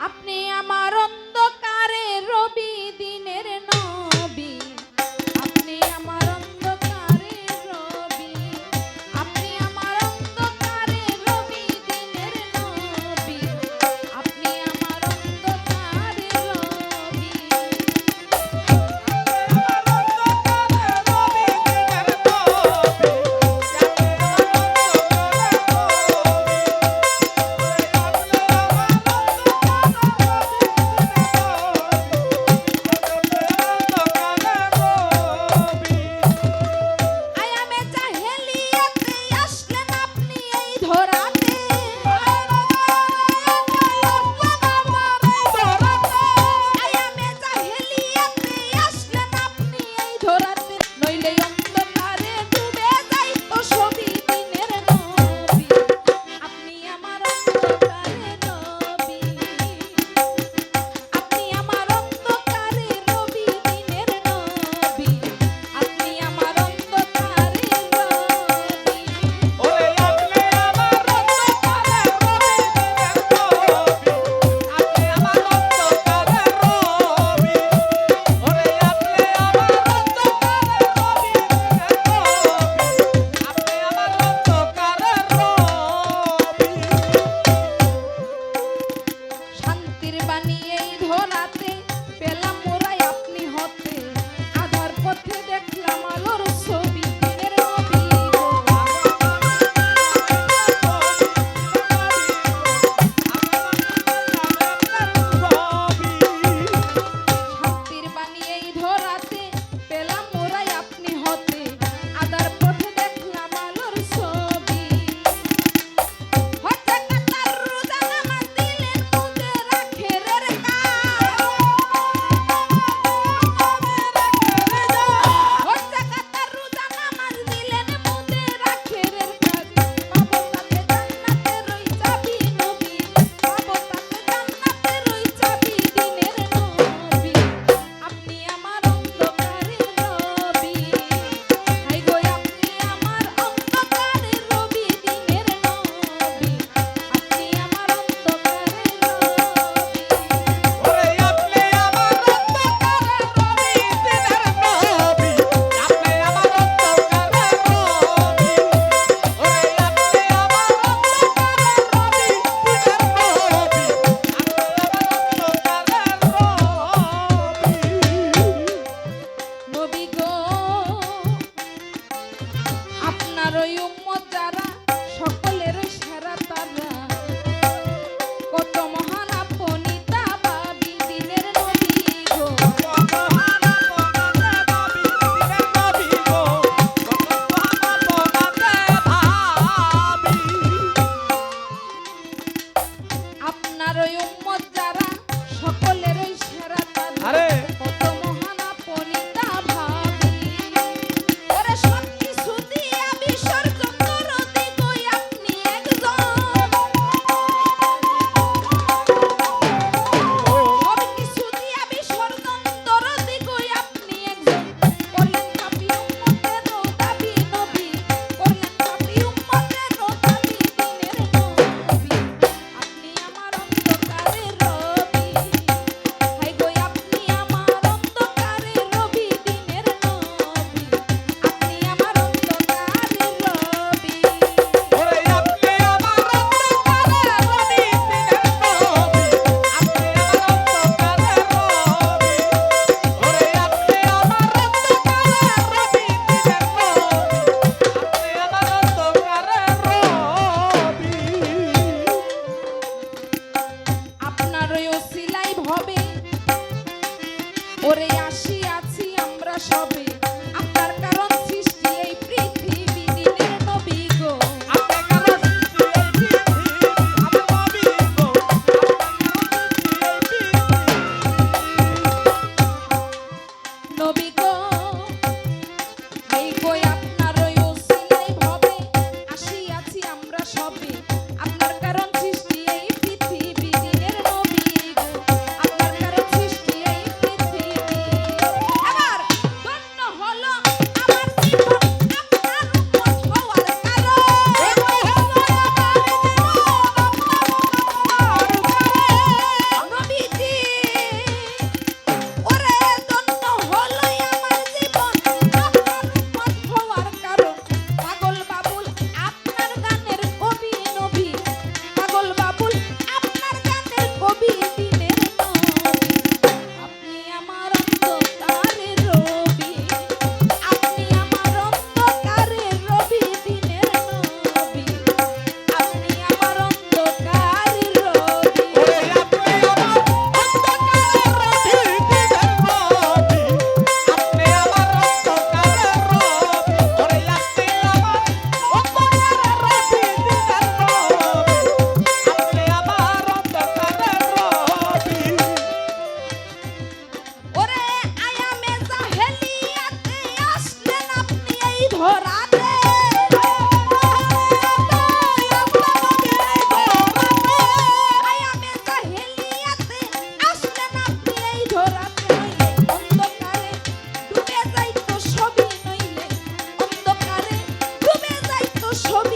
আপনি আমার অন্ধকারে রবি দিনের নবী, আপনি আমার অন্ধকারে রবি, আপনি আমার অন্ধকারে রবি দিনের নবী, আপনি আমার অন্ধকারে রবি। আয়ামে জাহেলিয়াতে আসলেন আপনি এই ধরাতে, আয়ামে জাহেলিয়াতে আসলেন আপনি এই ধরাতে, নইলে অন্ধকারে ডুবে যাইতো সবই দিনের নবী, আপনি আমার অন্ধকারে রবি, আপনি আমার অন্ধকারে রবি দিনের নবী, আপনি আমার অন্ধকারে রবি। ওরে আপনি আমার অন্ধকারে রবি দিনের নবী, আপনি আমার অন্ধকারে রবি, ওরে আপনি আমার অন্ধকারে রবি দিনের নবী, আপনি আমার অন্ধকারে রবি। শান্তির বাণী এই ধরাতে পেলাম মোরাই আপনি হতে, আধার পথে দেখলাম আলোর ছবি দিনের নবী গো। শান্তির বাণী এই ধরাতে পেলাম মোরাই আপনি হতে, আধার পথে দেখলাম আলোর ছবি। হতে কাতার রোজা নামাজ দিলেন মুজে রাখেরের কাজ, হতে কাতার রোজা নামাজ দিলেন মুজে রাখেরের কাজ, পাবো তাতে জান্নাতের ওই চাবি নবী, পাবো তাতে জান্নাতের ওই চাবি দিনের নবী, আপনি আমার অন্ধকারে রবি, হাই গো আপনি আমার অন্ধকারে রবি দিনের নবী, আপনি আমার অন্ধকারে রবি। ওরে আপনি আমার অন্ধকারে রবি দিনের নবী, আপনি আমার অন্ধকারে রবি, ওরে আপনি আমার অন্ধকারে রবি দিনের নবী, আপনি আমার অন্ধকারে রবি। নবী গো আপনার ওই উম্মত যারা সকলের সেরা তারা, কত মহান আপনি তা ভাবি দিনের নবী গো। মহান আপনাতে ভাবি দিনের নবী গো, কত মহান আপনাতে ভাবি। আপনার ওই উম্মত যারা সকলের ওই সেরা তারা, আরে কত মহান আপনি তা ভাবি। ওরে সবকিছু দিয়া বিসর্জন দরদি কই আপনি একজন, সবকিছু দিয়া বিসর্জন দরদি কই আপনি একজন, করলেন কাপি উম্মতের দাবি নবী, করলেন কাপি উম্মতের দাবি দিনের নবী, আপনি আমার অন্ধকারে রবি, হাই গো আপনি আমার অন্ধকারে রবি দিনের নবী, আপনি আমার অন্ধকারে রবি। ওরে আপনি আমার অন্ধকারে রবি দিনের নবী, আপনি আমার অন্ধকারে রবি, ওরে আপনি আমার অন্ধকারে রবি দিনের নবী, আপনি আমার অন্ধকারে রবি। আপনার ওই ওসিলাই ভবে ওরে আসিয়াছি আমরা সবে, আপনার কারণ সৃষ্টি এই পৃথিবী দিনের নবী গো। আপনি কারো সৃষ্টি এই পৃথিবী, আমার নবী গো, আপনি কারো সৃষ্টি এই পৃথিবী। নবী গো এই গো আপনার ওই ওসিলাই ভবে আসিয়াছি আমরা সবে, আপনার কারণ সৃষ্টি এই পৃথিবী দিনের নবী গো, আপনার কারণ সৃষ্টি এই পৃথিবী। ছবি